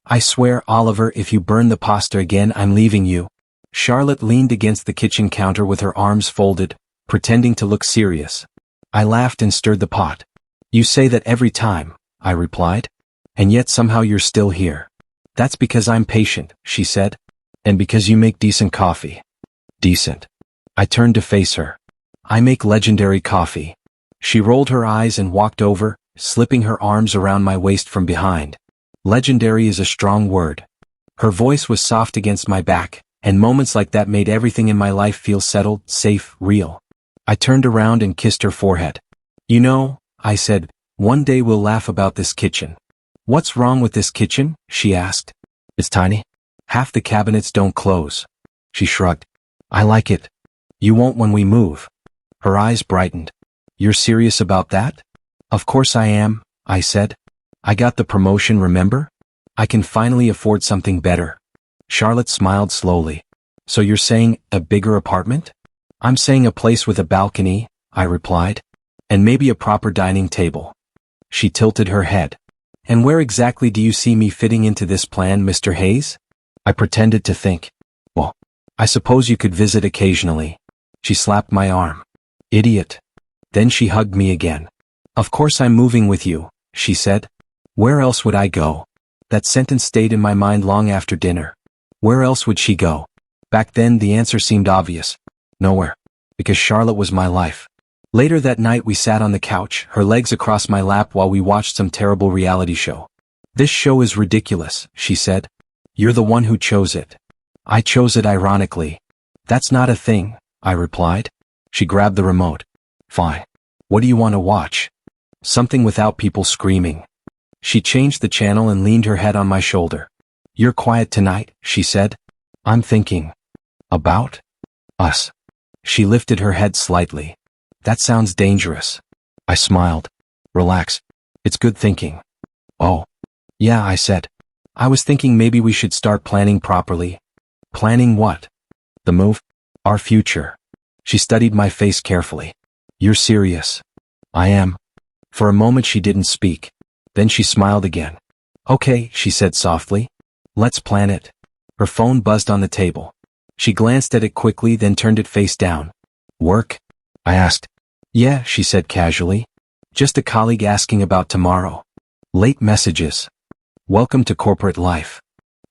I swear, Oliver, if you burn the pasta again, I'm leaving you. Charlotte leaned against the kitchen counter with her arms folded, pretending to look serious. I laughed and stirred the pot. You say that every time, I replied. And yet somehow you're still here. That's because I'm patient, she said. And because you make decent coffee. Decent. I turned to face her. I make legendary coffee. She rolled her eyes and walked over, slipping her arms around my waist from behind. Legendary is a strong word. Her voice was soft against my back, and moments like that made everything in my life feel settled, safe, real. I turned around and kissed her forehead. You know, I said, one day we'll laugh about this kitchen. What's wrong with this kitchen? She asked. It's tiny. Half the cabinets don't close. She shrugged. I like it. You won't when we move. Her eyes brightened. You're serious about that? Of course I am, I said. I got the promotion, remember? I can finally afford something better. Charlotte smiled slowly. So you're saying a bigger apartment? I'm saying a place with a balcony, I replied. And maybe a proper dining table. She tilted her head. And where exactly do you see me fitting into this plan, Mr. Hayes? I pretended to think. Well, I suppose you could visit occasionally. She slapped my arm. Idiot. Then she hugged me again. Of course I'm moving with you, she said. Where else would I go? That sentence stayed in my mind long after dinner. Where else would she go? Back then the answer seemed obvious. Nowhere. Because Charlotte was my life. Later that night we sat on the couch, her legs across my lap while we watched some terrible reality show. This show is ridiculous, she said. You're the one who chose it. I chose it ironically. That's not a thing, I replied. She grabbed the remote. Fine. What do you want to watch? Something without people screaming. She changed the channel and leaned her head on my shoulder. You're quiet tonight, she said. I'm thinking. About? Us. She lifted her head slightly. That sounds dangerous. I smiled. Relax. It's good thinking. Oh. Yeah, I said. I was thinking maybe we should start planning properly. Planning what? The move? Our future. She studied my face carefully. You're serious. I am. For a moment she didn't speak. Then she smiled again. Okay, she said softly. Let's plan it. Her phone buzzed on the table. She glanced at it quickly, then turned it face down. Work? I asked. Yeah, she said casually. Just a colleague asking about tomorrow. Late messages. Welcome to corporate life.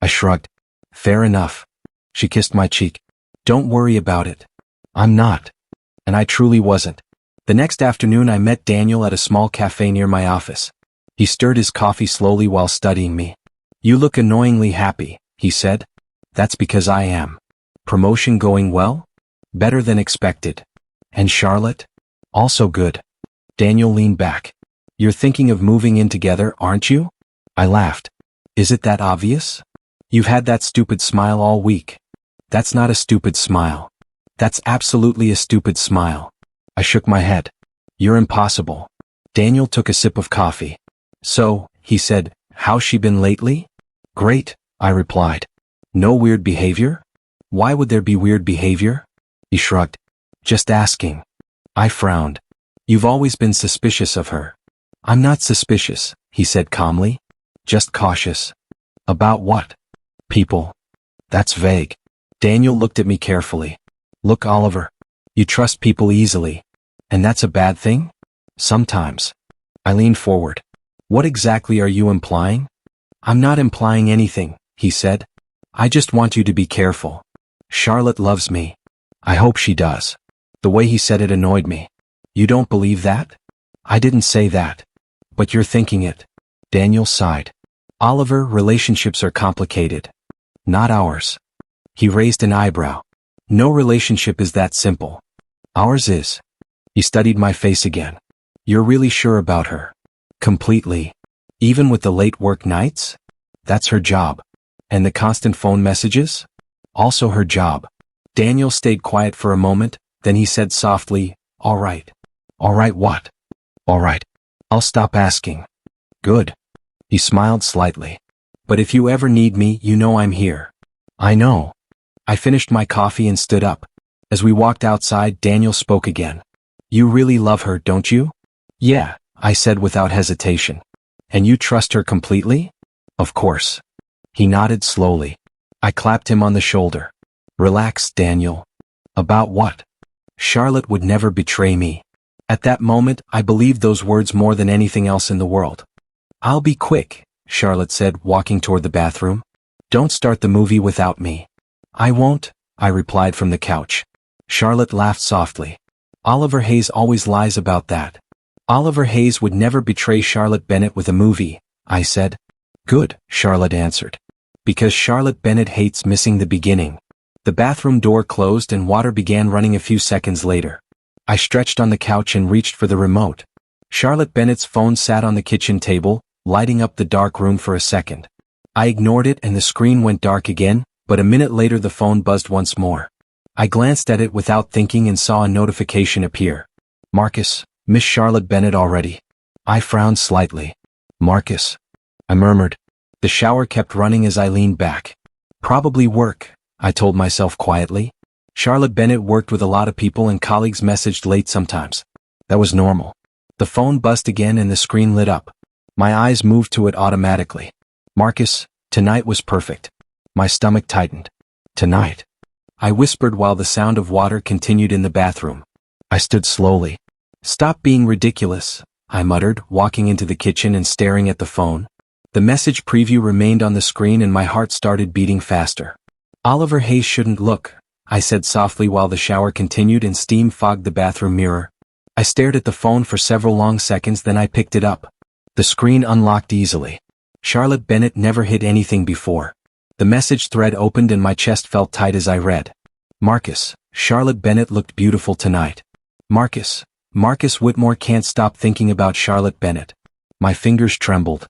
I shrugged. Fair enough. She kissed my cheek. Don't worry about it. I'm not. And I truly wasn't. The next afternoon I met Daniel at a small cafe near my office. He stirred his coffee slowly while studying me. You look annoyingly happy, he said. That's because I am. Promotion going well? Better than expected. And Charlotte? Also good. Daniel leaned back. You're thinking of moving in together, aren't you? I laughed. Is it that obvious? You've had that stupid smile all week. That's not a stupid smile. That's absolutely a stupid smile. I shook my head. You're impossible. Daniel took a sip of coffee. So, he said, how's she been lately? Great, I replied. No weird behavior? Why would there be weird behavior? He shrugged. Just asking. I frowned. You've always been suspicious of her. I'm not suspicious, he said calmly. Just cautious. About what? People. That's vague. Daniel looked at me carefully. Look, Oliver. You trust people easily. And that's a bad thing? Sometimes. I leaned forward. What exactly are you implying? I'm not implying anything, he said. I just want you to be careful. Charlotte loves me. I hope she does. The way he said it annoyed me. You don't believe that? I didn't say that. But you're thinking it. Daniel sighed. Oliver, relationships are complicated. Not ours. He raised an eyebrow. No relationship is that simple. Ours is. He studied my face again. You're really sure about her? Completely. Even with the late work nights? That's her job. And the constant phone messages? Also her job. Daniel stayed quiet for a moment, then he said softly, all right. All right what? All right. I'll stop asking. Good. He smiled slightly. But if you ever need me, you know I'm here. I know. I finished my coffee and stood up. As we walked outside, Daniel spoke again. You really love her, don't you? Yeah, I said without hesitation. And you trust her completely? Of course. He nodded slowly. I clapped him on the shoulder. Relax, Daniel. About what? Charlotte would never betray me. At that moment, I believed those words more than anything else in the world. I'll be quick, Charlotte said, walking toward the bathroom. Don't start the movie without me. I won't, I replied from the couch. Charlotte laughed softly. Oliver Hayes always lies about that. Oliver Hayes would never betray Charlotte Bennett with a movie, I said. Good, Charlotte answered. Because Charlotte Bennett hates missing the beginning. The bathroom door closed and water began running a few seconds later. I stretched on the couch and reached for the remote. Charlotte Bennett's phone sat on the kitchen table, lighting up the dark room for a second. I ignored it and the screen went dark again, but a minute later the phone buzzed once more. I glanced at it without thinking and saw a notification appear. Marcus, Miss Charlotte Bennett already. I frowned slightly. Marcus. I murmured. The shower kept running as I leaned back. Probably work, I told myself quietly. Charlotte Bennett worked with a lot of people and colleagues messaged late sometimes. That was normal. The phone buzzed again and the screen lit up. My eyes moved to it automatically. Marcus, tonight was perfect. My stomach tightened. Tonight. I whispered while the sound of water continued in the bathroom. I stood slowly. Stop being ridiculous, I muttered, walking into the kitchen and staring at the phone. The message preview remained on the screen and my heart started beating faster. Oliver Hayes shouldn't look, I said softly while the shower continued and steam fogged the bathroom mirror. I stared at the phone for several long seconds, then I picked it up. The screen unlocked easily. Charlotte Bennett never hid anything before. The message thread opened and my chest felt tight as I read. Marcus, Charlotte Bennett looked beautiful tonight. Marcus Whitmore can't stop thinking about Charlotte Bennett. My fingers trembled.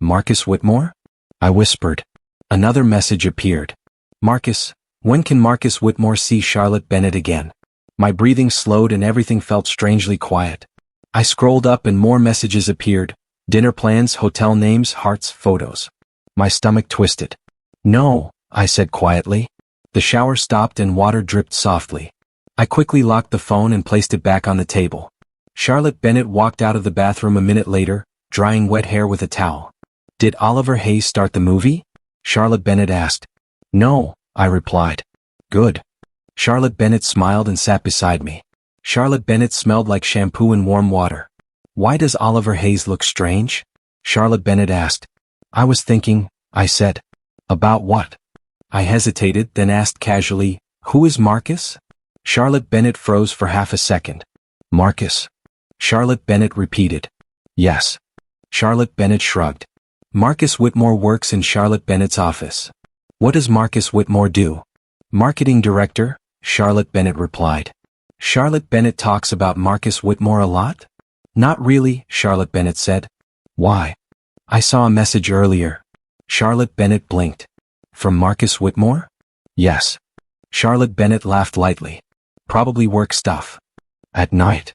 Marcus Whitmore? I whispered. Another message appeared. Marcus, when can Marcus Whitmore see Charlotte Bennett again? My breathing slowed and everything felt strangely quiet. I scrolled up and more messages appeared. Dinner plans, hotel names, hearts, photos. My stomach twisted. No, I said quietly. The shower stopped and water dripped softly. I quickly locked the phone and placed it back on the table. Charlotte Bennett walked out of the bathroom a minute later, drying wet hair with a towel. Did Oliver Hayes start the movie? Charlotte Bennett asked. No, I replied. Good. Charlotte Bennett smiled and sat beside me. Charlotte Bennett smelled like shampoo and warm water. Why does Oliver Hayes look strange? Charlotte Bennett asked. I was thinking, I said. About what? I hesitated, then asked casually, who is Marcus? Charlotte Bennett froze for half a second. Marcus. Charlotte Bennett repeated. Yes. Charlotte Bennett shrugged. Marcus Whitmore works in Charlotte Bennett's office. What does Marcus Whitmore do? Marketing director, Charlotte Bennett replied. Charlotte Bennett talks about Marcus Whitmore a lot? Not really, Charlotte Bennett said. Why? I saw a message earlier. Charlotte Bennett blinked. From Marcus Whitmore? Yes. Charlotte Bennett laughed lightly. Probably work stuff. At night.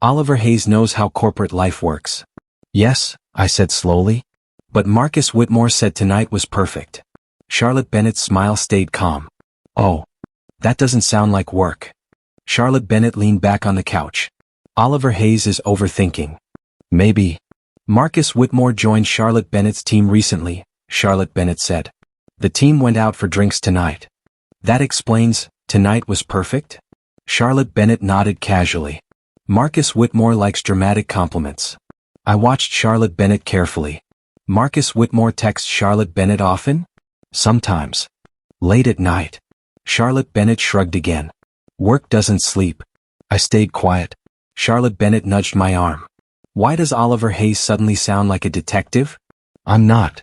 Oliver Hayes knows how corporate life works. Yes, I said slowly. But Marcus Whitmore said tonight was perfect. Charlotte Bennett's smile stayed calm. Oh. That doesn't sound like work. Charlotte Bennett leaned back on the couch. Oliver Hayes is overthinking. Maybe. Marcus Whitmore joined Charlotte Bennett's team recently, Charlotte Bennett said. The team went out for drinks tonight. That explains, tonight was perfect? Charlotte Bennett nodded casually. Marcus Whitmore likes dramatic compliments. I watched Charlotte Bennett carefully. Marcus Whitmore texts Charlotte Bennett often? Sometimes. Late at night. Charlotte Bennett shrugged again. Work doesn't sleep. I stayed quiet. Charlotte Bennett nudged my arm. Why does Oliver Hayes suddenly sound like a detective? I'm not.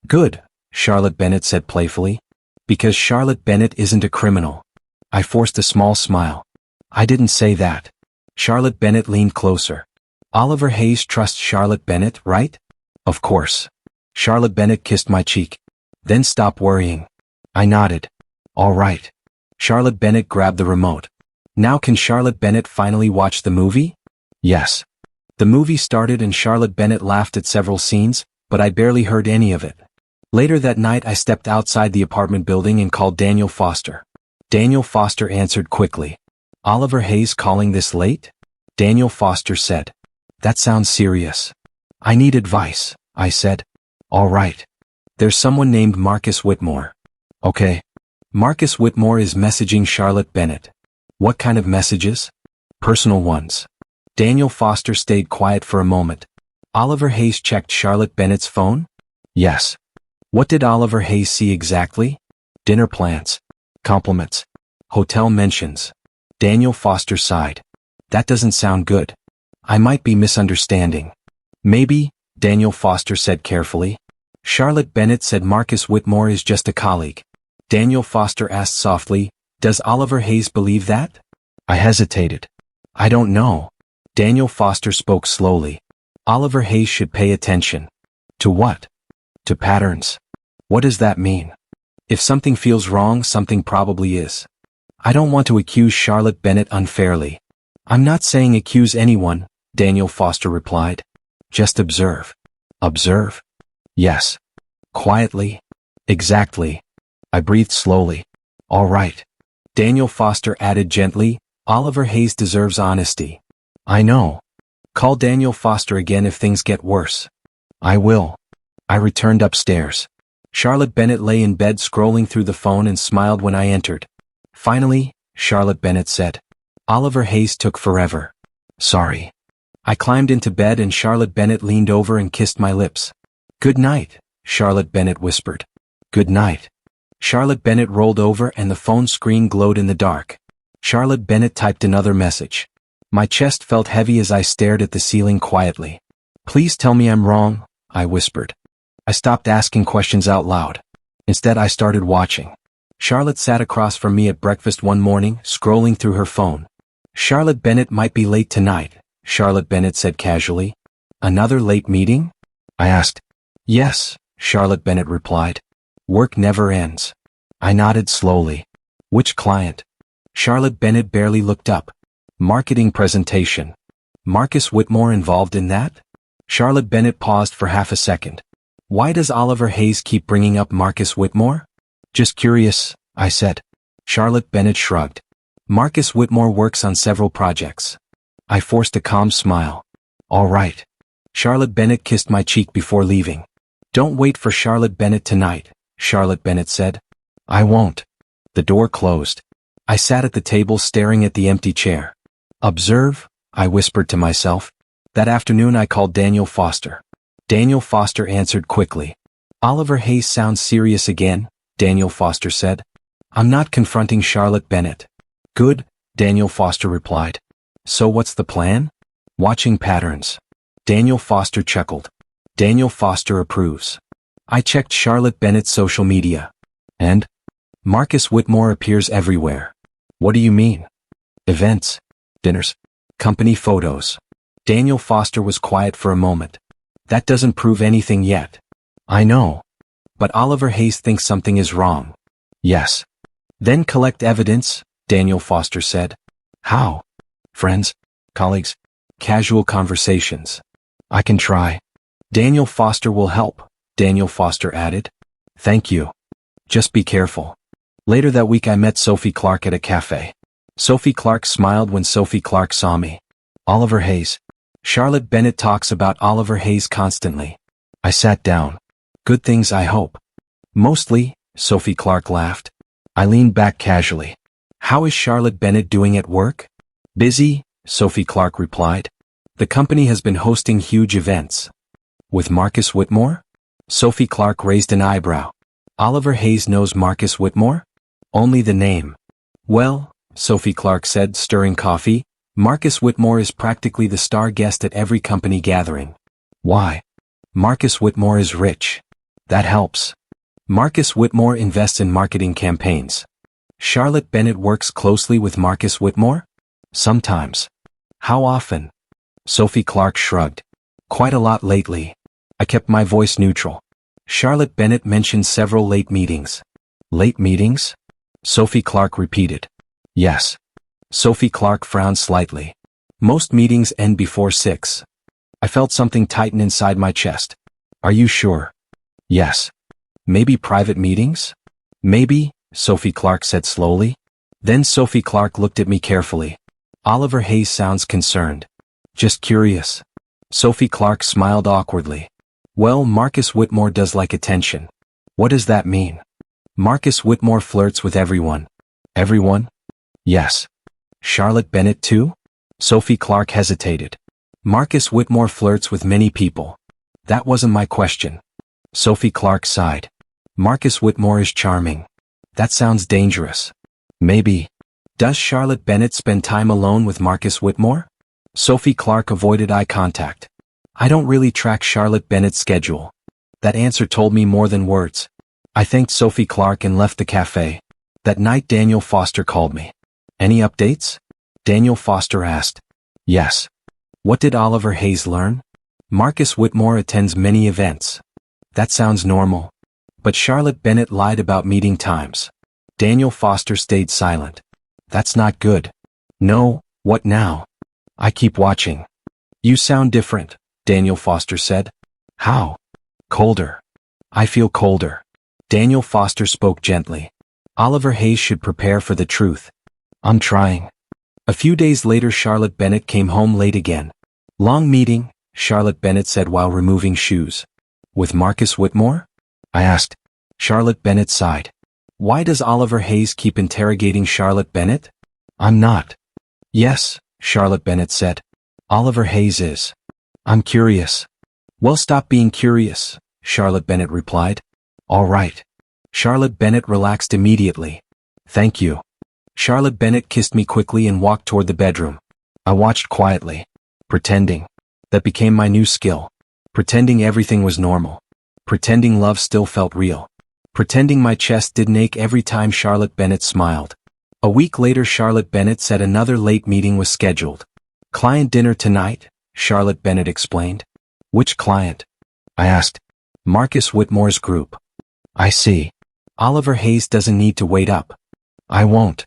Good, Charlotte Bennett said playfully. Because Charlotte Bennett isn't a criminal. I forced a small smile. I didn't say that. Charlotte Bennett leaned closer. Oliver Hayes trusts Charlotte Bennett, right? Of course. Charlotte Bennett kissed my cheek. Then stop worrying. I nodded. All right. Charlotte Bennett grabbed the remote. Now can Charlotte Bennett finally watch the movie? Yes. The movie started and Charlotte Bennett laughed at several scenes, but I barely heard any of it. Later that night I stepped outside the apartment building and called Daniel Foster. Daniel Foster answered quickly. Oliver Hayes calling this late? Daniel Foster said. That sounds serious. I need advice, I said. All right. There's someone named Marcus Whitmore. Okay. Marcus Whitmore is messaging Charlotte Bennett. What kind of messages? Personal ones. Daniel Foster stayed quiet for a moment. Oliver Hayes checked Charlotte Bennett's phone? Yes. What did Oliver Hayes see exactly? Dinner plans. Compliments. Hotel mentions. Daniel Foster sighed. That doesn't sound good. I might be misunderstanding. Maybe, Daniel Foster said carefully. Charlotte Bennett said Marcus Whitmore is just a colleague. Daniel Foster asked softly, does Oliver Hayes believe that? I hesitated. I don't know. Daniel Foster spoke slowly. Oliver Hayes should pay attention. To what? To patterns. What does that mean? If something feels wrong, something probably is. I don't want to accuse Charlotte Bennett unfairly. I'm not saying accuse anyone, Daniel Foster replied. Just observe. Observe? Yes. Quietly. Exactly. I breathed slowly. All right. Daniel Foster added gently, Oliver Hayes deserves honesty. I know. Call Daniel Foster again if things get worse. I will. I returned upstairs. Charlotte Bennett lay in bed scrolling through the phone and smiled when I entered. Finally, Charlotte Bennett said. Oliver Hayes took forever. Sorry. I climbed into bed and Charlotte Bennett leaned over and kissed my lips. Good night, Charlotte Bennett whispered. Good night. Charlotte Bennett rolled over and the phone screen glowed in the dark. Charlotte Bennett typed another message. My chest felt heavy as I stared at the ceiling quietly. Please tell me I'm wrong, I whispered. I stopped asking questions out loud. Instead, I started watching. Charlotte sat across from me at breakfast one morning, scrolling through her phone. Charlotte Bennett might be late tonight, Charlotte Bennett said casually. Another late meeting? I asked. Yes, Charlotte Bennett replied. Work never ends. I nodded slowly. Which client? Charlotte Bennett barely looked up. Marketing presentation. Marcus Whitmore involved in that? Charlotte Bennett paused for half a second. Why does Oliver Hayes keep bringing up Marcus Whitmore? Just curious, I said. Charlotte Bennett shrugged. Marcus Whitmore works on several projects. I forced a calm smile. All right. Charlotte Bennett kissed my cheek before leaving. Don't wait for Charlotte Bennett tonight, Charlotte Bennett said. I won't. The door closed. I sat at the table staring at the empty chair. Observe, I whispered to myself. That afternoon I called Daniel Foster. Daniel Foster answered quickly. Oliver Hayes sounds serious again, Daniel Foster said. I'm not confronting Charlotte Bennett. Good, Daniel Foster replied. So what's the plan? Watching patterns. Daniel Foster chuckled. Daniel Foster approves. I checked Charlotte Bennett's social media. And? Marcus Whitmore appears everywhere. What do you mean? Events. Dinners. Company photos. Daniel Foster was quiet for a moment. That doesn't prove anything yet. I know. But Oliver Hayes thinks something is wrong. Yes. Then collect evidence, Daniel Foster said. How? Friends? Colleagues? Casual conversations. I can try. Daniel Foster will help, Daniel Foster added. Thank you. Just be careful. Later that week I met Sophie Clark at a cafe. Sophie Clark smiled when Sophie Clark saw me. Oliver Hayes. Charlotte Bennett talks about Oliver Hayes constantly. I sat down. Good things, I hope. Mostly, Sophie Clark laughed. I leaned back casually. How is Charlotte Bennett doing at work? Busy, Sophie Clark replied. The company has been hosting huge events. With Marcus Whitmore? Sophie Clark raised an eyebrow. Oliver Hayes knows Marcus Whitmore? Only the name. Well, Sophie Clark said, stirring coffee, Marcus Whitmore is practically the star guest at every company gathering. Why? Marcus Whitmore is rich. That helps. Marcus Whitmore invests in marketing campaigns. Charlotte Bennett works closely with Marcus Whitmore? Sometimes. How often? Sophie Clark shrugged. Quite a lot lately. I kept my voice neutral. Charlotte Bennett mentioned several late meetings. Late meetings? Sophie Clark repeated. Yes. Sophie Clark frowned slightly. Most meetings end before 6. I felt something tighten inside my chest. Are you sure? Yes. Maybe private meetings? Maybe, Sophie Clark said slowly. Then Sophie Clark looked at me carefully. Oliver Hayes sounds concerned. Just curious. Sophie Clark smiled awkwardly. Well, Marcus Whitmore does like attention. What does that mean? Marcus Whitmore flirts with everyone. Everyone? Yes. Charlotte Bennett too? Sophie Clark hesitated. Marcus Whitmore flirts with many people. That wasn't my question. Sophie Clark sighed. Marcus Whitmore is charming. That sounds dangerous. Maybe. Does Charlotte Bennett spend time alone with Marcus Whitmore? Sophie Clark avoided eye contact. I don't really track Charlotte Bennett's schedule. That answer told me more than words. I thanked Sophie Clark and left the cafe. That night Daniel Foster called me. Any updates? Daniel Foster asked. Yes. What did Oliver Hayes learn? Marcus Whitmore attends many events. That sounds normal. But Charlotte Bennett lied about meeting times. Daniel Foster stayed silent. That's not good. No, what now? I keep watching. You sound different, Daniel Foster said. How? Colder. I feel colder. Daniel Foster spoke gently. Oliver Hayes should prepare for the truth. I'm trying. A few days later Charlotte Bennett came home late again. Long meeting, Charlotte Bennett said while removing shoes. With Marcus Whitmore? I asked. Charlotte Bennett sighed. Why does Oliver Hayes keep interrogating Charlotte Bennett? I'm not. Yes, Charlotte Bennett said. Oliver Hayes is. I'm curious. Well, stop being curious, Charlotte Bennett replied. All right. Charlotte Bennett relaxed immediately. Thank you. Charlotte Bennett kissed me quickly and walked toward the bedroom. I watched quietly. Pretending. That became my new skill. Pretending everything was normal. Pretending love still felt real. Pretending my chest didn't ache every time Charlotte Bennett smiled. A week later Charlotte Bennett said another late meeting was scheduled. Client dinner tonight, Charlotte Bennett explained. Which client? I asked. Marcus Whitmore's group. I see. Oliver Hayes doesn't need to wait up. I won't.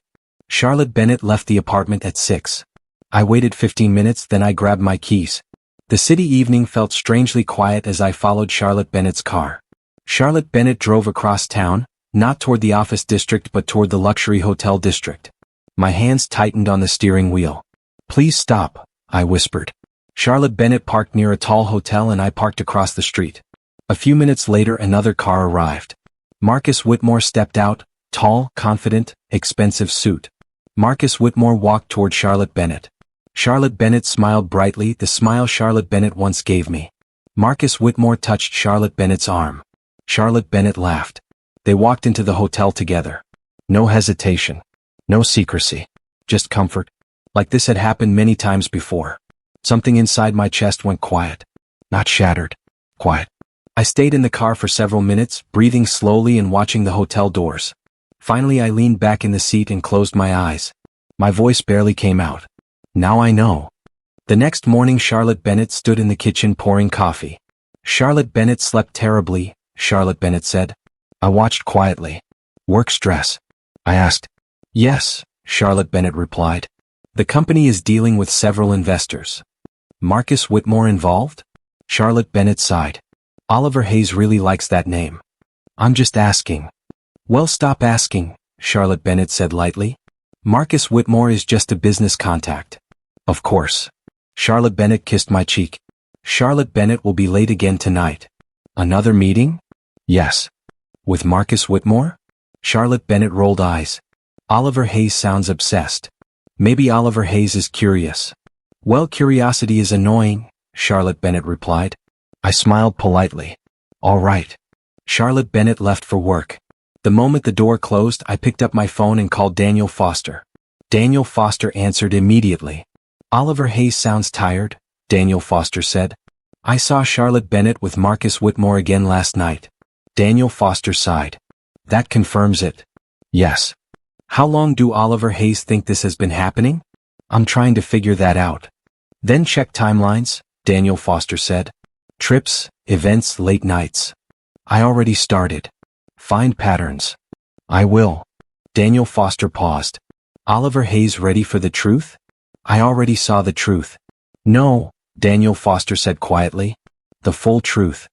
Charlotte Bennett left the apartment at 6. I waited 15 minutes, then I grabbed my keys. The city evening felt strangely quiet as I followed Charlotte Bennett's car. Charlotte Bennett drove across town, not toward the office district but toward the luxury hotel district. My hands tightened on the steering wheel. Please stop, I whispered. Charlotte Bennett parked near a tall hotel and I parked across the street. A few minutes later another car arrived. Marcus Whitmore stepped out, tall, confident, expensive suit. Marcus Whitmore walked toward Charlotte Bennett. Charlotte Bennett smiled brightly, the smile Charlotte Bennett once gave me. Marcus Whitmore touched Charlotte Bennett's arm. Charlotte Bennett laughed. They walked into the hotel together. No hesitation. No secrecy. Just comfort. Like this had happened many times before. Something inside my chest went quiet. Not shattered. Quiet. I stayed in the car for several minutes, breathing slowly and watching the hotel doors. Finally I leaned back in the seat and closed my eyes. My voice barely came out. Now I know. The next morning Charlotte Bennett stood in the kitchen pouring coffee. Charlotte Bennett slept terribly, Charlotte Bennett said. I watched quietly. Work stress? I asked. Yes, Charlotte Bennett replied. The company is dealing with several investors. Marcus Whitmore involved? Charlotte Bennett sighed. Oliver Hayes really likes that name. I'm just asking. Well, stop asking, Charlotte Bennett said lightly. Marcus Whitmore is just a business contact. Of course. Charlotte Bennett kissed my cheek. Charlotte Bennett will be late again tonight. Another meeting? Yes. With Marcus Whitmore? Charlotte Bennett rolled eyes. Oliver Hayes sounds obsessed. Maybe Oliver Hayes is curious. Well, curiosity is annoying, Charlotte Bennett replied. I smiled politely. All right. Charlotte Bennett left for work. The moment the door closed, I picked up my phone and called Daniel Foster. Daniel Foster answered immediately. Oliver Hayes sounds tired, Daniel Foster said. I saw Charlotte Bennett with Marcus Whitmore again last night. Daniel Foster sighed. That confirms it. Yes. How long do Oliver Hayes think this has been happening? I'm trying to figure that out. Then check timelines, Daniel Foster said. Trips, events, late nights. I already started. Find patterns. I will. Daniel Foster paused. Oliver Hayes ready for the truth? I already saw the truth. No, Daniel Foster said quietly. The full truth.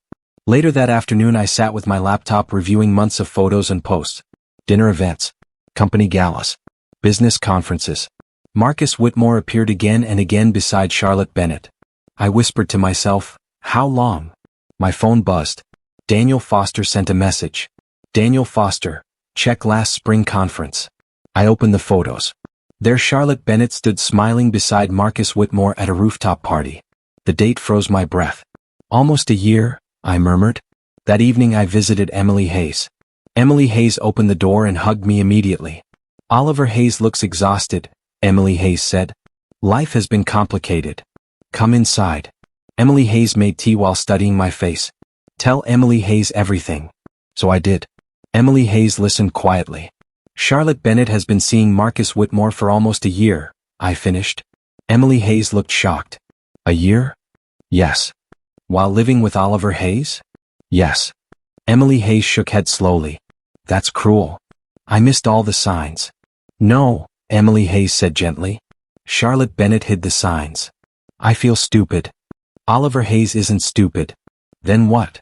Later that afternoon I sat with my laptop reviewing months of photos and posts. Dinner events. Company galas. Business conferences. Marcus Whitmore appeared again and again beside Charlotte Bennett. I whispered to myself, how long? My phone buzzed. Daniel Foster sent a message. Daniel Foster, check last spring conference. I opened the photos. There Charlotte Bennett stood smiling beside Marcus Whitmore at a rooftop party. The date froze my breath. Almost a year, I murmured. That evening I visited Emily Hayes. Emily Hayes opened the door and hugged me immediately. Oliver Hayes looks exhausted, Emily Hayes said. Life has been complicated. Come inside. Emily Hayes made tea while studying my face. Tell Emily Hayes everything. So I did. Emily Hayes listened quietly. Charlotte Bennett has been seeing Marcus Whitmore for almost a year, I finished. Emily Hayes looked shocked. A year? Yes. While living with Oliver Hayes? Yes. Emily Hayes shook head slowly. That's cruel. I missed all the signs. No, Emily Hayes said gently. Charlotte Bennett hid the signs. I feel stupid. Oliver Hayes isn't stupid. Then what?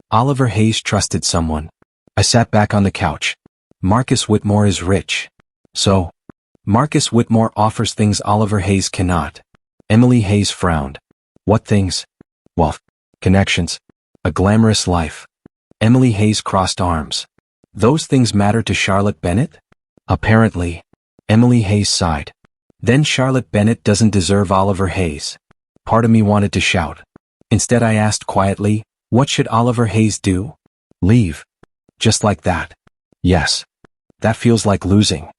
Oliver Hayes trusted someone. I sat back on the couch. Marcus Whitmore is rich. So? Marcus Whitmore offers things Oliver Hayes cannot. Emily Hayes frowned. What things? Wealth. Connections. A glamorous life. Emily Hayes crossed arms. Those things matter to Charlotte Bennett? Apparently. Emily Hayes sighed. Then Charlotte Bennett doesn't deserve Oliver Hayes. Part of me wanted to shout. Instead I asked quietly, what should Oliver Hayes do? Leave. Just like that. Yes. That feels like losing.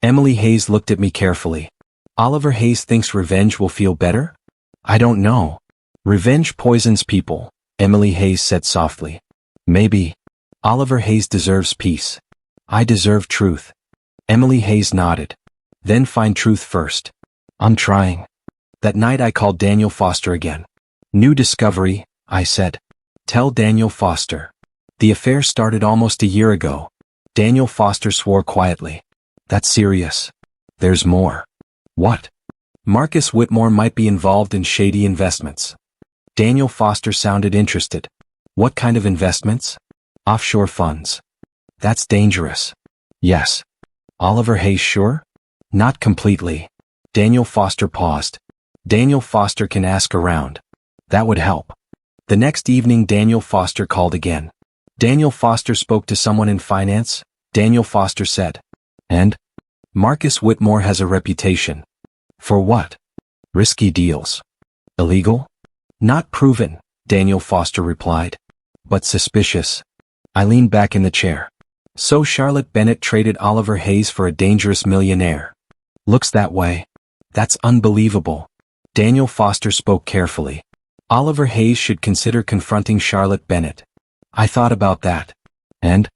Emily Hayes looked at me carefully. Oliver Hayes thinks revenge will feel better? I don't know. Revenge poisons people, Emily Hayes said softly. Maybe. Oliver Hayes deserves peace. I deserve truth. Emily Hayes nodded. Then find truth first. I'm trying. That night I called Daniel Foster again. New discovery, I said. Tell Daniel Foster. The affair started almost a year ago. Daniel Foster swore quietly. That's serious. There's more. What? Marcus Whitmore might be involved in shady investments. Daniel Foster sounded interested. What kind of investments? Offshore funds. That's dangerous. Yes. Oliver Hayes sure? Not completely. Daniel Foster paused. Daniel Foster can ask around. That would help. The next evening Daniel Foster called again. Daniel Foster spoke to someone in finance, Daniel Foster said. And? Marcus Whitmore has a reputation. For what? Risky deals. Illegal? Not proven, Daniel Foster replied. But suspicious. I leaned back in the chair. So Charlotte Bennett traded Oliver Hayes for a dangerous millionaire. Looks that way. That's unbelievable. Daniel Foster spoke carefully. Oliver Hayes should consider confronting Charlotte Bennett. I thought about that. And?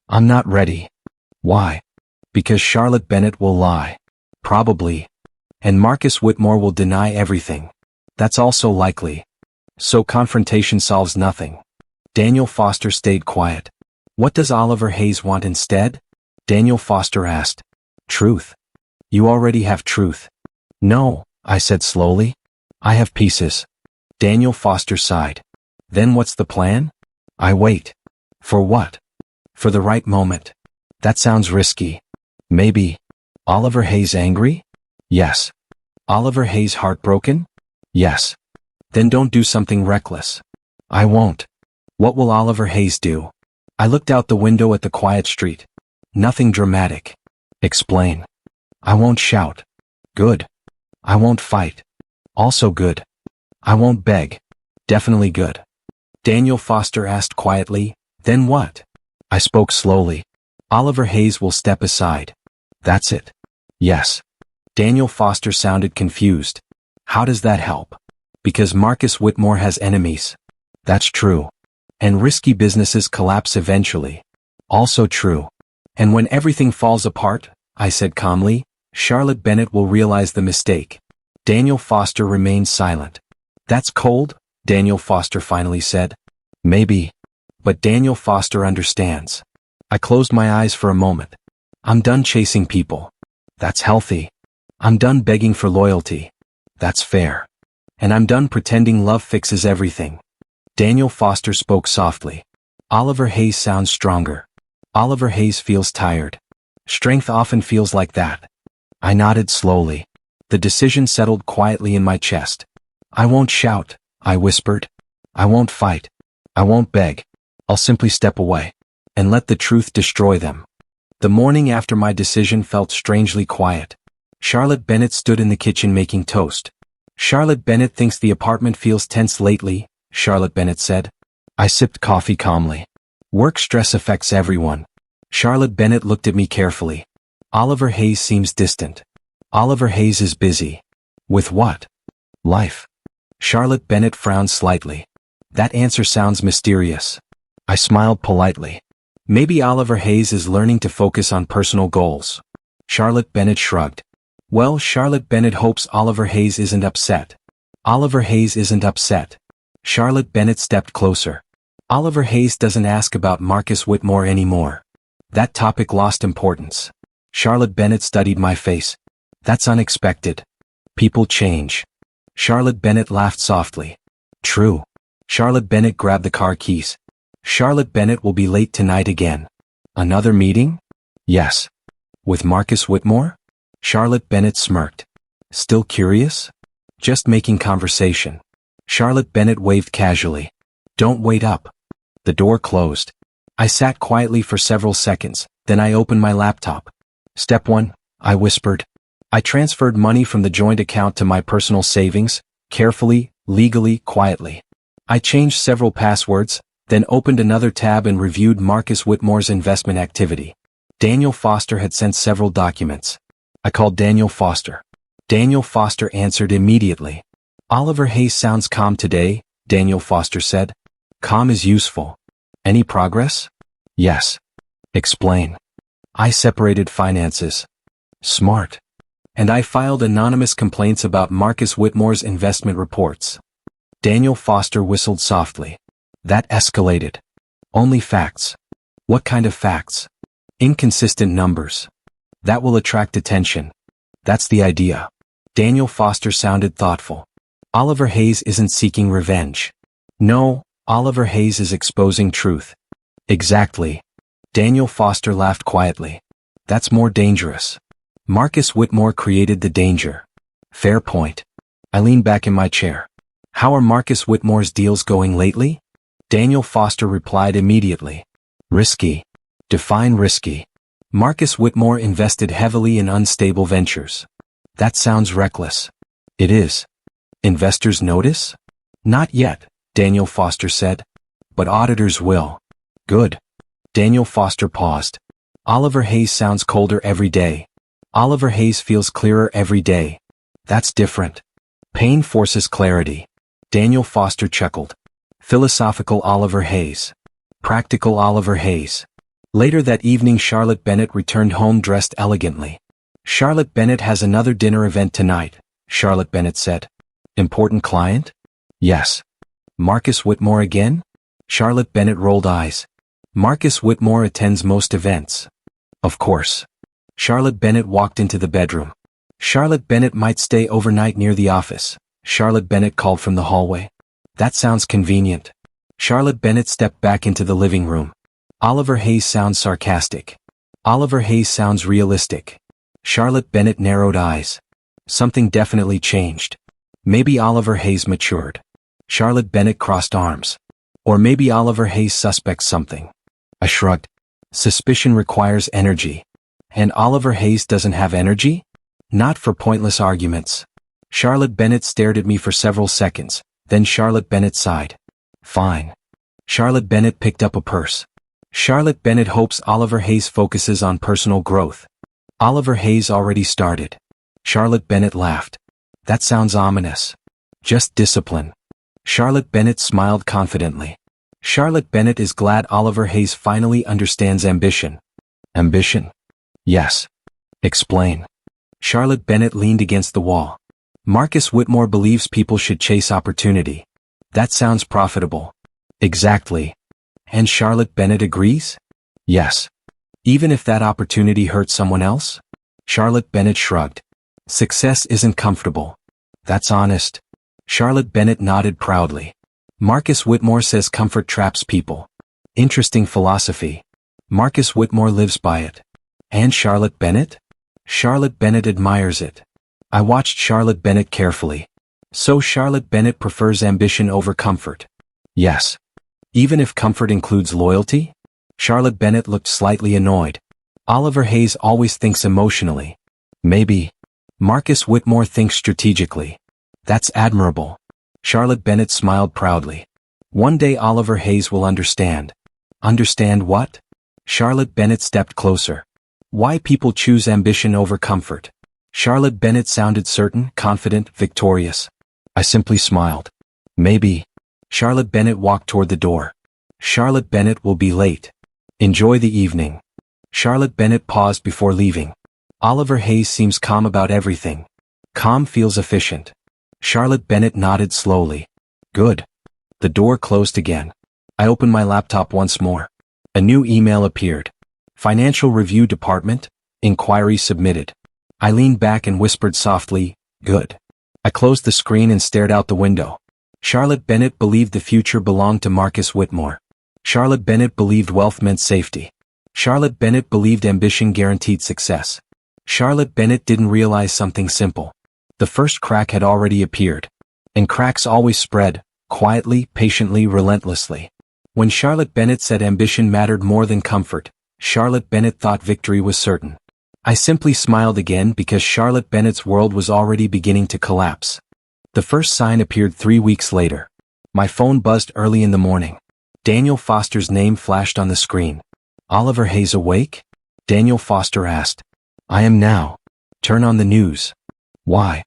I'm not ready. Why? Because Charlotte Bennett will lie. Probably. And Marcus Whitmore will deny everything. That's also likely. So confrontation solves nothing. Daniel Foster stayed quiet. What does Oliver Hayes want instead? Daniel Foster asked. Truth. You already have truth. No, I said slowly. I have pieces. Daniel Foster sighed. Then what's the plan? I wait. For what? For the right moment. That sounds risky. Maybe. Oliver Hayes angry? Yes. Oliver Hayes heartbroken? Yes. Then don't do something reckless. I won't. What will Oliver Hayes do? I looked out the window at the quiet street. Nothing dramatic. Explain. I won't shout. Good. I won't fight. Also good. I won't beg. Definitely good. Daniel Foster asked quietly, then what? I spoke slowly. Oliver Hayes will step aside. That's it. Yes. Daniel Foster sounded confused. How does that help? Because Marcus Whitmore has enemies. That's true. And risky businesses collapse eventually. Also true. And when everything falls apart, I said calmly, Charlotte Bennett will realize the mistake. Daniel Foster remained silent. That's cold, Daniel Foster finally said. Maybe. But Daniel Foster understands. I closed my eyes for a moment. I'm done chasing people. That's healthy. I'm done begging for loyalty. That's fair. And I'm done pretending love fixes everything. Daniel Foster spoke softly. Oliver Hayes sounds stronger. Oliver Hayes feels tired. Strength often feels like that. I nodded slowly. The decision settled quietly in my chest. I won't shout, I whispered. I won't fight. I won't beg. I'll simply step away. and let the truth destroy them. The morning after my decision felt strangely quiet. Charlotte Bennett stood in the kitchen making toast. Charlotte Bennett thinks the apartment feels tense lately, Charlotte Bennett said. I sipped coffee calmly. Work stress affects everyone. Charlotte Bennett looked at me carefully. Oliver Hayes seems distant. Oliver Hayes is busy. With what? Life. Charlotte Bennett frowned slightly. That answer sounds mysterious. I smiled politely. Maybe Oliver Hayes is learning to focus on personal goals. Charlotte Bennett shrugged. Well, Charlotte Bennett hopes Oliver Hayes isn't upset. Oliver Hayes isn't upset. Charlotte Bennett stepped closer. Oliver Hayes doesn't ask about Marcus Whitmore anymore. That topic lost importance. Charlotte Bennett studied my face. That's unexpected. People change. Charlotte Bennett laughed softly. True. Charlotte Bennett grabbed the car keys. Charlotte Bennett will be late tonight again. Another meeting? Yes. With Marcus Whitmore? Charlotte Bennett smirked. Still curious? Just making conversation. Charlotte Bennett waved casually. Don't wait up. The door closed. I sat quietly for several seconds, then I opened my laptop. Step 1, I whispered. I transferred money from the joint account to my personal savings, carefully, legally, quietly. I changed several passwords, then opened another tab and reviewed Marcus Whitmore's investment activity. Daniel Foster had sent several documents. I called Daniel Foster. Daniel Foster answered immediately. Oliver Hayes sounds calm today, Daniel Foster said. Calm is useful. Any progress? Yes. Explain. I separated finances. Smart. And I filed anonymous complaints about Marcus Whitmore's investment reports. Daniel Foster whistled softly. That escalated. Only facts. What kind of facts? Inconsistent numbers. That will attract attention. That's the idea. Daniel Foster sounded thoughtful. Oliver Hayes isn't seeking revenge. No, Oliver Hayes is exposing truth. Exactly. Daniel Foster laughed quietly. That's more dangerous. Marcus Whitmore created the danger. Fair point. I leaned back in my chair. How are Marcus Whitmore's deals going lately? Daniel Foster replied immediately. Risky. Define risky. Marcus Whitmore invested heavily in unstable ventures. That sounds reckless. It is. Investors notice? Not yet, Daniel Foster said. But auditors will. Good. Daniel Foster paused. Oliver Hayes sounds colder every day. Oliver Hayes feels clearer every day. That's different. Pain forces clarity. Daniel Foster chuckled. Philosophical Oliver Hayes. Practical Oliver Hayes. Later that evening Charlotte Bennett returned home dressed elegantly. Charlotte Bennett has another dinner event tonight, Charlotte Bennett said. Important client? Yes. Marcus Whitmore again? Charlotte Bennett rolled eyes. Marcus Whitmore attends most events. Of course. Charlotte Bennett walked into the bedroom. Charlotte Bennett might stay overnight near the office. Charlotte Bennett called from the hallway. That sounds convenient. Charlotte Bennett stepped back into the living room. Oliver Hayes sounds sarcastic. Oliver Hayes sounds realistic. Charlotte Bennett narrowed eyes. Something definitely changed. Maybe Oliver Hayes matured. Charlotte Bennett crossed arms. Or maybe Oliver Hayes suspects something. I shrugged. Suspicion requires energy. And Oliver Hayes doesn't have energy? Not for pointless arguments. Charlotte Bennett stared at me for several seconds, then Charlotte Bennett sighed. Fine. Charlotte Bennett picked up a purse. Charlotte Bennett hopes Oliver Hayes focuses on personal growth. Oliver Hayes already started. Charlotte Bennett laughed. That sounds ominous. Just discipline. Charlotte Bennett smiled confidently. Charlotte Bennett is glad Oliver Hayes finally understands ambition. Ambition? Yes. Explain. Charlotte Bennett leaned against the wall. Marcus Whitmore believes people should chase opportunity. That sounds profitable. Exactly. And Charlotte Bennett agrees? Yes. Even if that opportunity hurts someone else? Charlotte Bennett shrugged. Success isn't comfortable. That's honest. Charlotte Bennett nodded proudly. Marcus Whitmore says comfort traps people. Interesting philosophy. Marcus Whitmore lives by it. And Charlotte Bennett? Charlotte Bennett admires it. I watched Charlotte Bennett carefully. So Charlotte Bennett prefers ambition over comfort. Yes. Even if comfort includes loyalty? Charlotte Bennett looked slightly annoyed. Oliver Hayes always thinks emotionally. Maybe. Marcus Whitmore thinks strategically. That's admirable. Charlotte Bennett smiled proudly. One day Oliver Hayes will understand. Understand what? Charlotte Bennett stepped closer. Why people choose ambition over comfort. Charlotte Bennett sounded certain, confident, victorious. I simply smiled. Maybe. Charlotte Bennett walked toward the door. Charlotte Bennett will be late. Enjoy the evening. Charlotte Bennett paused before leaving. Oliver Hayes seems calm about everything. Calm feels efficient. Charlotte Bennett nodded slowly. Good. The door closed again. I opened my laptop once more. A new email appeared. Financial Review Department, inquiry submitted. I leaned back and whispered softly, good. I closed the screen and stared out the window. Charlotte Bennett believed the future belonged to Marcus Whitmore. Charlotte Bennett believed wealth meant safety. Charlotte Bennett believed ambition guaranteed success. Charlotte Bennett didn't realize something simple. The first crack had already appeared. And cracks always spread, quietly, patiently, relentlessly. When Charlotte Bennett said ambition mattered more than comfort, Charlotte Bennett thought victory was certain. I simply smiled again because Charlotte Bennett's world was already beginning to collapse. The first sign appeared 3 weeks later. My phone buzzed early in the morning. Daniel Foster's name flashed on the screen. Oliver Hayes awake? Daniel Foster asked. I am now. Turn on the news. Why?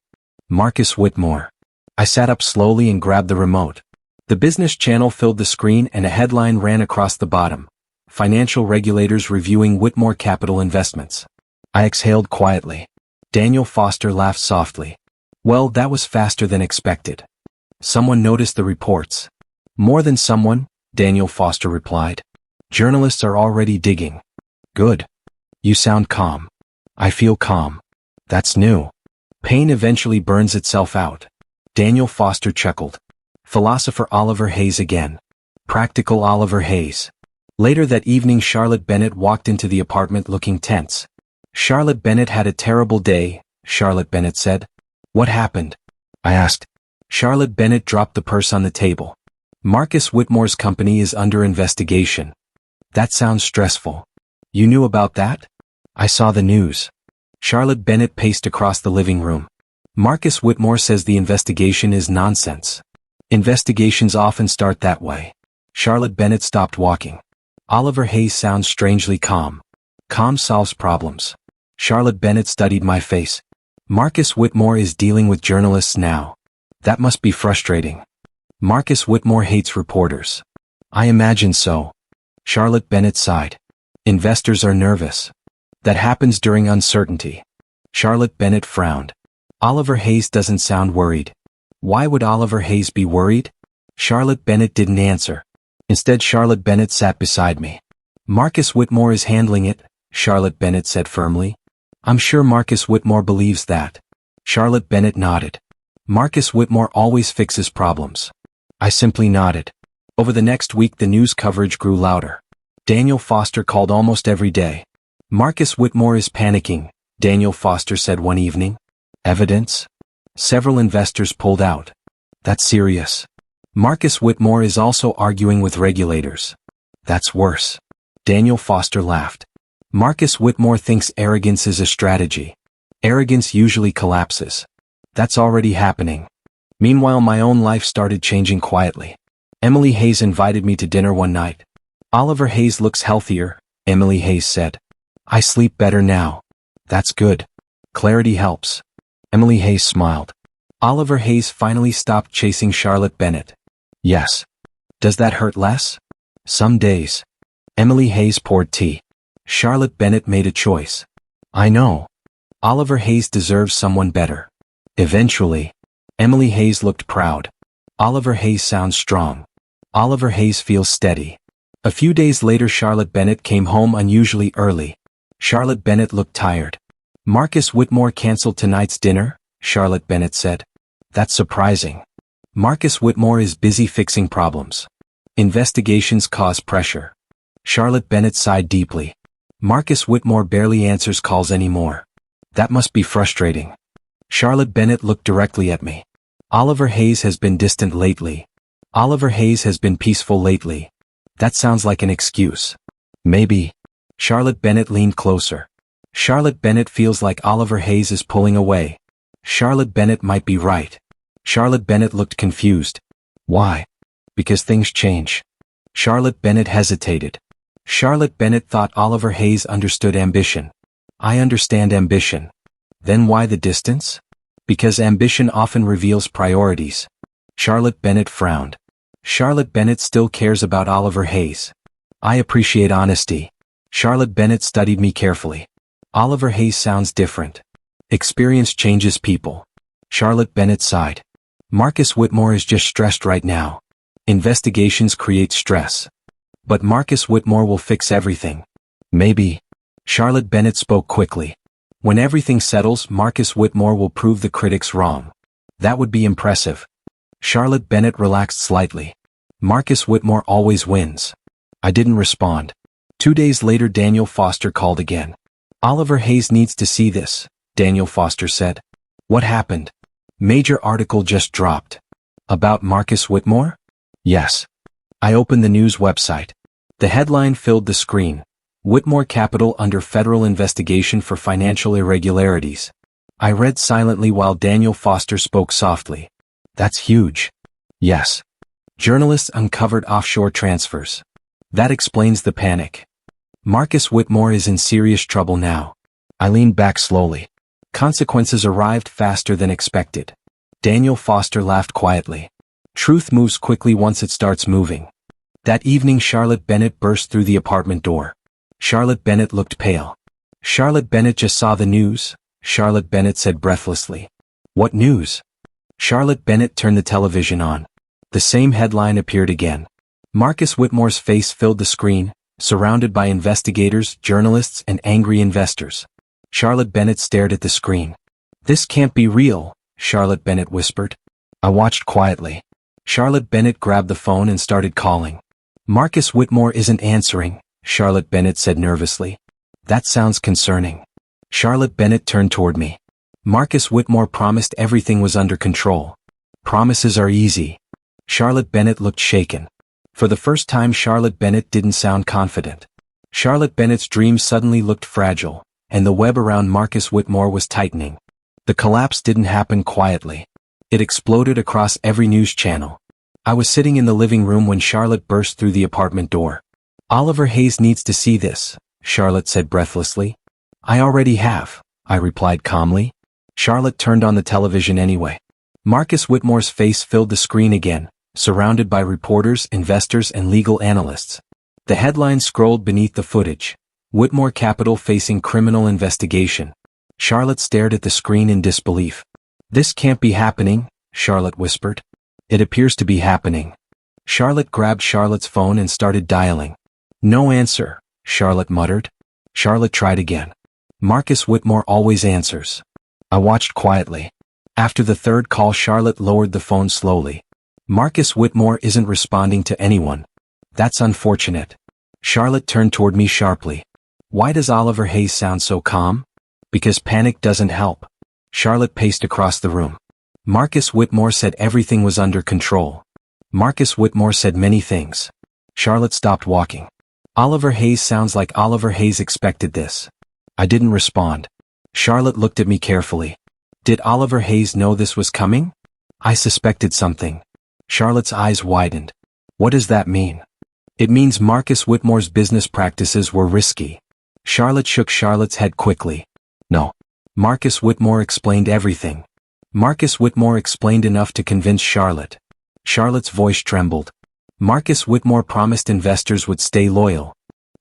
Marcus Whitmore. I sat up slowly and grabbed the remote. The business channel filled the screen and a headline ran across the bottom. Financial regulators reviewing Whitmore Capital investments. I exhaled quietly. Daniel Foster laughed softly. Well, that was faster than expected. Someone noticed the reports. More than someone, Daniel Foster replied. Journalists are already digging. Good. You sound calm. I feel calm. That's new. Pain eventually burns itself out. Daniel Foster chuckled. Philosopher Oliver Hayes again. Practical Oliver Hayes. Later that evening Charlotte Bennett walked into the apartment looking tense. Charlotte Bennett had a terrible day, Charlotte Bennett said. What happened? I asked. Charlotte Bennett dropped the purse on the table. Marcus Whitmore's company is under investigation. That sounds stressful. You knew about that? I saw the news. Charlotte Bennett paced across the living room. Marcus Whitmore says the investigation is nonsense. Investigations often start that way. Charlotte Bennett stopped walking. Oliver Hayes sounds strangely calm. Calm solves problems. Charlotte Bennett studied my face. Marcus Whitmore is dealing with journalists now. That must be frustrating. Marcus Whitmore hates reporters. I imagine so. Charlotte Bennett sighed. Investors are nervous. That happens during uncertainty. Charlotte Bennett frowned. Oliver Hayes doesn't sound worried. Why would Oliver Hayes be worried? Charlotte Bennett didn't answer. Instead, Charlotte Bennett sat beside me. Marcus Whitmore is handling it, Charlotte Bennett said firmly. I'm sure Marcus Whitmore believes that. Charlotte Bennett nodded. Marcus Whitmore always fixes problems. I simply nodded. Over the next week the news coverage grew louder. Daniel Foster called almost every day. Marcus Whitmore is panicking, Daniel Foster said one evening. Evidence? Several investors pulled out. That's serious. Marcus Whitmore is also arguing with regulators. That's worse. Daniel Foster laughed. Marcus Whitmore thinks arrogance is a strategy. Arrogance usually collapses. That's already happening. Meanwhile, my own life started changing quietly. Emily Hayes invited me to dinner one night. Oliver Hayes looks healthier, Emily Hayes said. I sleep better now. That's good. Clarity helps. Emily Hayes smiled. Oliver Hayes finally stopped chasing Charlotte Bennett. Yes. Does that hurt less? Some days. Emily Hayes poured tea. Charlotte Bennett made a choice. I know. Oliver Hayes deserves someone better. Eventually. Emily Hayes looked proud. Oliver Hayes sounds strong. Oliver Hayes feels steady. A few days later Charlotte Bennett came home unusually early. Charlotte Bennett looked tired. Marcus Whitmore canceled tonight's dinner, Charlotte Bennett said. That's surprising. Marcus Whitmore is busy fixing problems. Investigations cause pressure. Charlotte Bennett sighed deeply. Marcus Whitmore barely answers calls anymore. That must be frustrating. Charlotte Bennett looked directly at me. Oliver Hayes has been distant lately. Oliver Hayes has been peaceful lately. That sounds like an excuse. Maybe. Charlotte Bennett leaned closer. Charlotte Bennett feels like Oliver Hayes is pulling away. Charlotte Bennett might be right. Charlotte Bennett looked confused. Why? Because things change. Charlotte Bennett hesitated. Charlotte Bennett thought Oliver Hayes understood ambition. I understand ambition. Then why the distance? Because ambition often reveals priorities. Charlotte Bennett frowned. Charlotte Bennett still cares about Oliver Hayes. I appreciate honesty. Charlotte Bennett studied me carefully. Oliver Hayes sounds different. Experience changes people. Charlotte Bennett sighed. Marcus Whitmore is just stressed right now. Investigations create stress. But Marcus Whitmore will fix everything. Maybe. Charlotte Bennett spoke quickly. When everything settles, Marcus Whitmore will prove the critics wrong. That would be impressive. Charlotte Bennett relaxed slightly. Marcus Whitmore always wins. I didn't respond. 2 days later, Daniel Foster called again. Oliver Hayes needs to see this, Daniel Foster said. What happened? Major article just dropped. About Marcus Whitmore? Yes. I opened the news website. The headline filled the screen. Whitmore Capital under federal investigation for financial irregularities. I read silently while Daniel Foster spoke softly. That's huge. Yes. Journalists uncovered offshore transfers. That explains the panic. Marcus Whitmore is in serious trouble now. I leaned back slowly. Consequences arrived faster than expected. Daniel Foster laughed quietly. Truth moves quickly once it starts moving. That evening, Charlotte Bennett burst through the apartment door. Charlotte Bennett looked pale. Charlotte Bennett just saw the news, Charlotte Bennett said breathlessly. What news? Charlotte Bennett turned the television on. The same headline appeared again. Marcus Whitmore's face filled the screen, surrounded by investigators, journalists, and angry investors. Charlotte Bennett stared at the screen. This can't be real, Charlotte Bennett whispered. I watched quietly. Charlotte Bennett grabbed the phone and started calling. Marcus Whitmore isn't answering, Charlotte Bennett said nervously. That sounds concerning. Charlotte Bennett turned toward me. Marcus Whitmore promised everything was under control. Promises are easy. Charlotte Bennett looked shaken. For the first time, Charlotte Bennett didn't sound confident. Charlotte Bennett's dream suddenly looked fragile, and the web around Marcus Whitmore was tightening. The collapse didn't happen quietly. It exploded across every news channel. I was sitting in the living room when Charlotte burst through the apartment door. Oliver Hayes needs to see this, Charlotte said breathlessly. I already have, I replied calmly. Charlotte turned on the television anyway. Marcus Whitmore's face filled the screen again, surrounded by reporters, investors, and legal analysts. The headline scrolled beneath the footage. Whitmore Capital facing criminal investigation. Charlotte stared at the screen in disbelief. This can't be happening, Charlotte whispered. It appears to be happening. Charlotte grabbed Charlotte's phone and started dialing. No answer, Charlotte muttered. Charlotte tried again. Marcus Whitmore always answers. I watched quietly. After the third call, Charlotte lowered the phone slowly. Marcus Whitmore isn't responding to anyone. That's unfortunate. Charlotte turned toward me sharply. Why does Oliver Hayes sound so calm? Because panic doesn't help. Charlotte paced across the room. Marcus Whitmore said everything was under control. Marcus Whitmore said many things. Charlotte stopped walking. Oliver Hayes sounds like Oliver Hayes expected this. I didn't respond. Charlotte looked at me carefully. Did Oliver Hayes know this was coming? I suspected something. Charlotte's eyes widened. What does that mean? It means Marcus Whitmore's business practices were risky. Charlotte shook Charlotte's head quickly. No. Marcus Whitmore explained everything. Marcus Whitmore explained enough to convince Charlotte. Charlotte's voice trembled. Marcus Whitmore promised investors would stay loyal.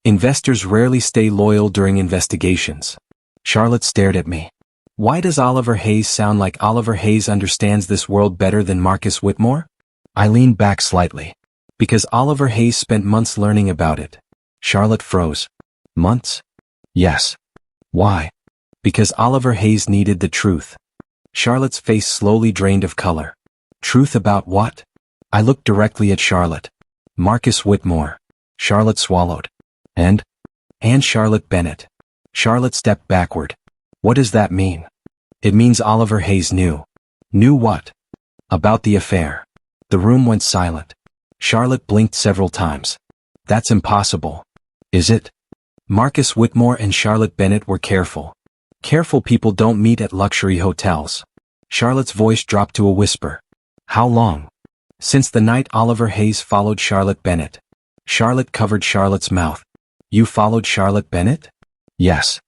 Investors rarely stay loyal during investigations. Charlotte stared at me. Why does Oliver Hayes sound like Oliver Hayes understands this world better than Marcus Whitmore? I leaned back slightly. Because Oliver Hayes spent months learning about it. Charlotte froze. Months? Yes. Why? Because Oliver Hayes needed the truth. Charlotte's face slowly drained of color. Truth about what? I looked directly at Charlotte. Marcus Whitmore. Charlotte swallowed. And Charlotte Bennett. Charlotte stepped backward. What does that mean? It means Oliver Hayes knew. Knew what? About the affair. The room went silent. Charlotte blinked several times. That's impossible. Is it? Marcus Whitmore and Charlotte Bennett were careful. Careful people don't meet at luxury hotels. Charlotte's voice dropped to a whisper. How long? Since the night Oliver Hayes followed Charlotte Bennett. Charlotte covered Charlotte's mouth. You followed Charlotte Bennett? Yes.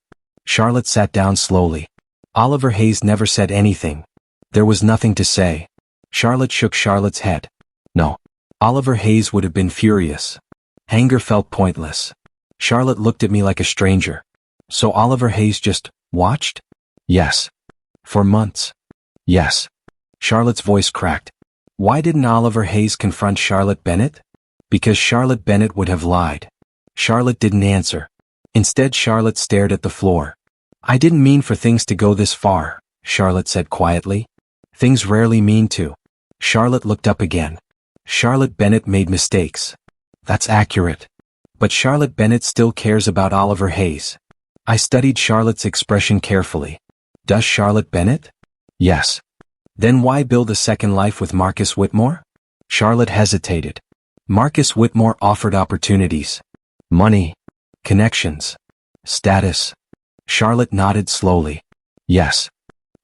Charlotte sat down slowly. Oliver Hayes never said anything. There was nothing to say. Charlotte shook Charlotte's head. No. Oliver Hayes would have been furious. Anger felt pointless. Charlotte looked at me like a stranger. So Oliver Hayes just watched? Yes. For months? Yes. Charlotte's voice cracked. Why didn't Oliver Hayes confront Charlotte Bennett? Because Charlotte Bennett would have lied. Charlotte didn't answer. Instead, Charlotte stared at the floor. I didn't mean for things to go this far, Charlotte said quietly. Things rarely mean to. Charlotte looked up again. Charlotte Bennett made mistakes. That's accurate. But Charlotte Bennett still cares about Oliver Hayes. I studied Charlotte's expression carefully. Does Charlotte Bennett? Yes. Then why build a second life with Marcus Whitmore? Charlotte hesitated. Marcus Whitmore offered opportunities. Money. Connections. Status. Charlotte nodded slowly. Yes.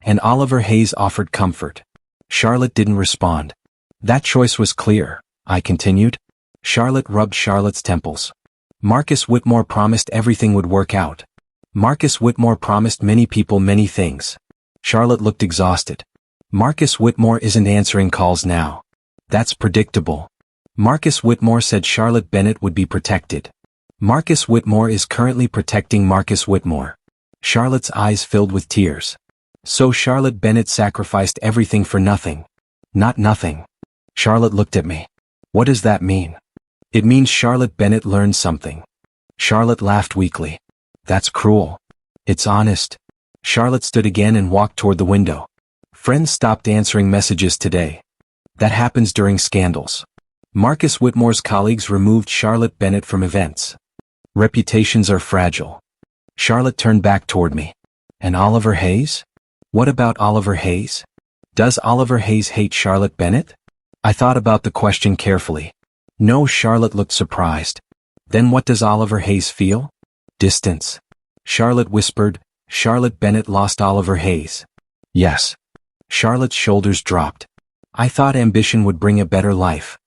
And Oliver Hayes offered comfort. Charlotte didn't respond. That choice was clear, I continued. Charlotte rubbed Charlotte's temples. Marcus Whitmore promised everything would work out. Marcus Whitmore promised many people many things. Charlotte looked exhausted. Marcus Whitmore isn't answering calls now. That's predictable. Marcus Whitmore said Charlotte Bennett would be protected. Marcus Whitmore is currently protecting Marcus Whitmore. Charlotte's eyes filled with tears. So Charlotte Bennett sacrificed everything for nothing. Not nothing. Charlotte looked at me. What does that mean? It means Charlotte Bennett learned something. Charlotte laughed weakly. That's cruel. It's honest. Charlotte stood again and walked toward the window. Friends stopped answering messages today. That happens during scandals. Marcus Whitmore's colleagues removed Charlotte Bennett from events. Reputations are fragile. Charlotte turned back toward me. And Oliver Hayes? What about Oliver Hayes? Does Oliver Hayes hate Charlotte Bennett? I thought about the question carefully. No, Charlotte looked surprised. Then what does Oliver Hayes feel? Distance. Charlotte whispered, Charlotte Bennett lost Oliver Hayes. Yes. Charlotte's shoulders dropped. I thought ambition would bring a better life.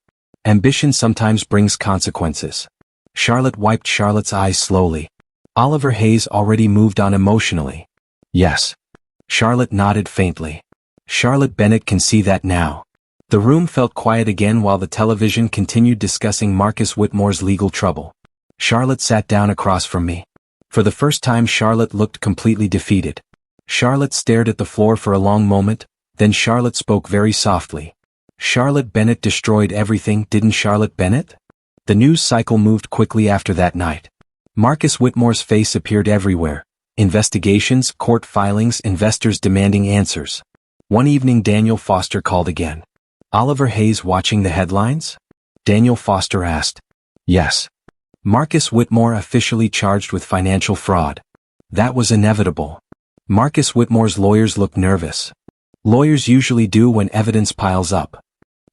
Ambition sometimes brings consequences. Charlotte wiped Charlotte's eyes slowly. Oliver Hayes already moved on emotionally. Yes. Charlotte nodded faintly. Charlotte Bennett can see that now. The room felt quiet again while the television continued discussing Marcus Whitmore's legal trouble. Charlotte sat down across from me. For the first time, Charlotte looked completely defeated. Charlotte stared at the floor for a long moment, then Charlotte spoke very softly. Charlotte Bennett destroyed everything, didn't Charlotte Bennett? The news cycle moved quickly after that night. Marcus Whitmore's face appeared everywhere. Investigations, court filings, investors demanding answers. One evening Daniel Foster called again. Oliver Hayes watching the headlines? Daniel Foster asked. Yes. Marcus Whitmore officially charged with financial fraud. That was inevitable. Marcus Whitmore's lawyers looked nervous. Lawyers usually do when evidence piles up.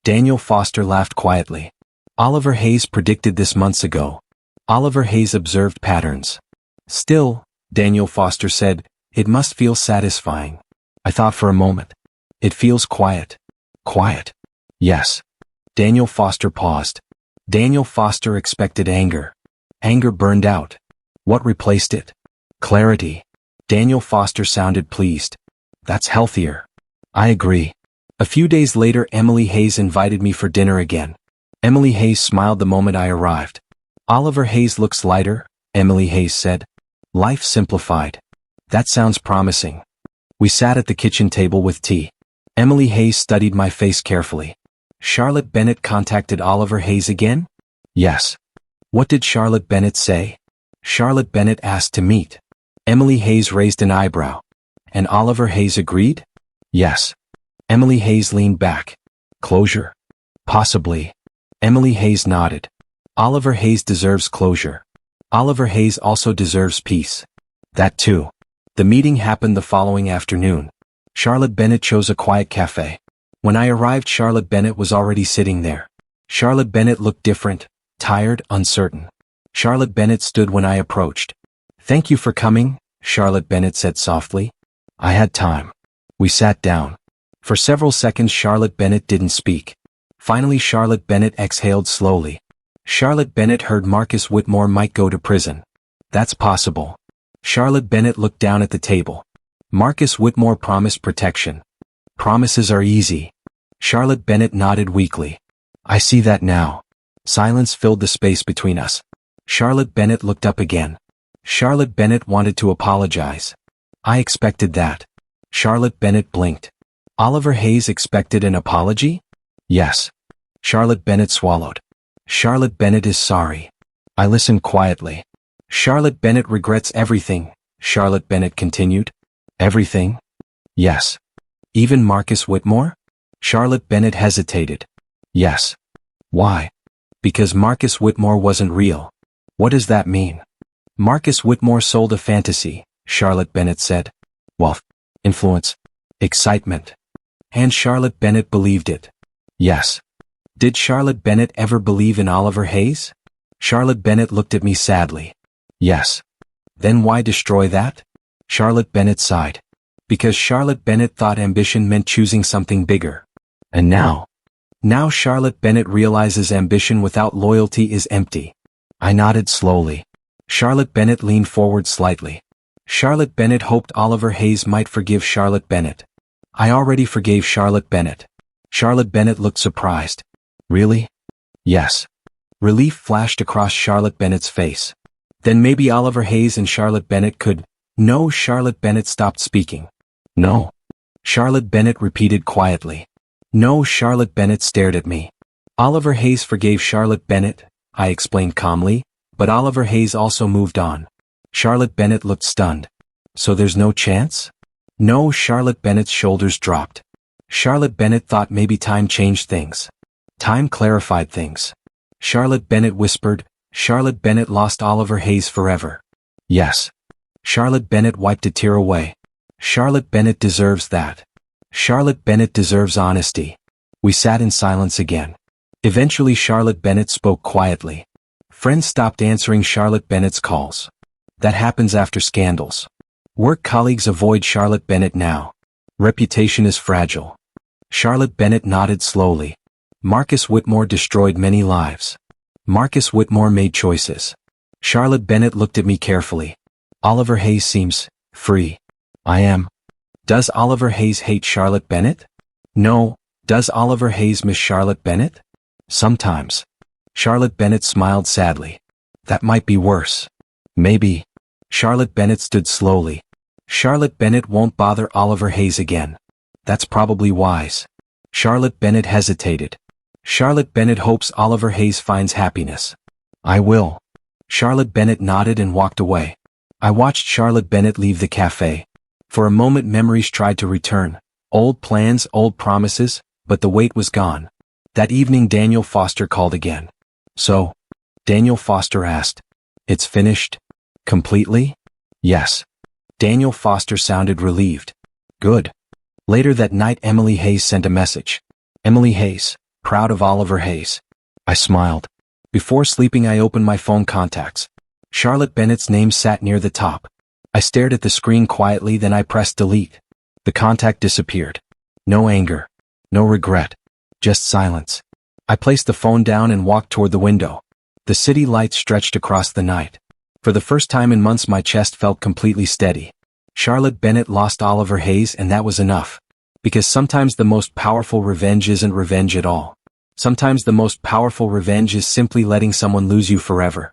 Daniel Foster laughed quietly. Oliver Hayes predicted this months ago. Oliver Hayes observed patterns. Still, Daniel Foster said, it must feel satisfying. I thought for a moment. It feels quiet. Quiet. Yes. Daniel Foster paused. Daniel Foster expected anger. Anger burned out. What replaced it? Clarity. Daniel Foster sounded pleased. That's healthier. I agree. A few days later, Emily Hayes invited me for dinner again. Emily Hayes smiled the moment I arrived. Oliver Hayes looks lighter, Emily Hayes said. Life simplified. That sounds promising. We sat at the kitchen table with tea. Emily Hayes studied my face carefully. Charlotte Bennett contacted Oliver Hayes again? Yes. What did Charlotte Bennett say? Charlotte Bennett asked to meet. Emily Hayes raised an eyebrow. And Oliver Hayes agreed? Yes. Emily Hayes leaned back. Closure? Possibly. Emily Hayes nodded. Oliver Hayes deserves closure. Oliver Hayes also deserves peace. That too. The meeting happened the following afternoon. Charlotte Bennett chose a quiet cafe. When I arrived, Charlotte Bennett was already sitting there. Charlotte Bennett looked different, tired, uncertain. Charlotte Bennet stood when I approached. "Thank you for coming," Charlotte Bennet said softly. "I had time." We sat down. For several seconds Charlotte Bennet didn't speak. Finally Charlotte Bennet exhaled slowly. Charlotte Bennet heard Marcus Whitmore might go to prison. "That's possible." Charlotte Bennet looked down at the table. "Marcus Whitmore promised protection." "Promises are easy." Charlotte Bennet nodded weakly. "I see that now." Silence filled the space between us. Charlotte Bennet looked up again. Charlotte Bennet wanted to apologize. "I expected that." Charlotte Bennet blinked. "Oliver Hayes expected an apology?" "Yes." Charlotte Bennet swallowed. "Charlotte Bennet is sorry." I listened quietly. "Charlotte Bennet regrets everything," Charlotte Bennet continued. "Everything?" "Yes." "Even Marcus Whitmore?" Charlotte Bennet hesitated. "Yes." "Why?" "Because Marcus Whitmore wasn't real." "What does that mean?" "Marcus Whitmore sold a fantasy," Charlotte Bennet said. "Wealth, influence, excitement." And Charlotte Bennet believed it. "Yes." "Did Charlotte Bennet ever believe in Oliver Hayes?" Charlotte Bennet looked at me sadly. "Yes." "Then why destroy that?" Charlotte Bennet sighed. "Because Charlotte Bennet thought ambition meant choosing something bigger." "And now?" "Now Charlotte Bennet realizes ambition without loyalty is empty." I nodded slowly. Charlotte Bennet leaned forward slightly. Charlotte Bennet hoped Oliver Hayes might forgive Charlotte Bennet. I already forgave Charlotte Bennet. Charlotte Bennet looked surprised. "Really?" "Yes." Relief flashed across Charlotte Bennet's face. "Then maybe Oliver Hayes and Charlotte Bennet could—" "No." Charlotte Bennet stopped speaking. "No." Charlotte Bennet repeated quietly. "No." Charlotte Bennet stared at me. "Oliver Hayes forgave Charlotte Bennet," I explained calmly, "but Oliver Hayes also moved on." Charlotte Bennet looked stunned. "So there's no chance?" "No." Charlotte Bennet's shoulders dropped. Charlotte Bennet thought maybe time changed things. Time clarified things. Charlotte Bennet whispered, "Charlotte Bennet lost Oliver Hayes forever." "Yes." Charlotte Bennet wiped a tear away. "Charlotte Bennet deserves that. Charlotte Bennet deserves honesty." We sat in silence again. Eventually Charlotte Bennet spoke quietly. "Friends stopped answering Charlotte Bennet's calls. That happens after scandals. Work colleagues avoid Charlotte Bennet now. Reputation is fragile." Charlotte Bennet nodded slowly. "Marcus Whitmore destroyed many lives. Marcus Whitmore made choices." Charlotte Bennet looked at me carefully. "Oliver Hayes seems free." "I am." "Does Oliver Hayes hate Charlotte Bennet?" "No." "Does Oliver Hayes miss Charlotte Bennet?" "Sometimes." Charlotte Bennet smiled sadly. "That might be worse." "Maybe." Charlotte Bennet stood slowly. "Charlotte Bennet won't bother Oliver Hayes again." "That's probably wise." Charlotte Bennet hesitated. "Charlotte Bennet hopes Oliver Hayes finds happiness." "I will." Charlotte Bennet nodded and walked away. I watched Charlotte Bennet leave the cafe. For a moment memories tried to return. Old plans, old promises, but the weight was gone. That evening Daniel Foster called again. "So?" Daniel Foster asked. "It's finished? Completely?" "Yes." Daniel Foster sounded relieved. "Good." Later that night Emily Hayes sent a message. "Emily Hayes, proud of Oliver Hayes." I smiled. Before sleeping I opened my phone contacts. Charlotte Bennet's name sat near the top. I stared at the screen quietly, then I pressed delete. The contact disappeared. No anger. No regret. Just silence. I placed the phone down and walked toward the window. The city lights stretched across the night. For the first time in months my chest felt completely steady. Charlotte Bennet lost Oliver Hayes and that was enough. Because sometimes the most powerful revenge isn't revenge at all. Sometimes the most powerful revenge is simply letting someone lose you forever.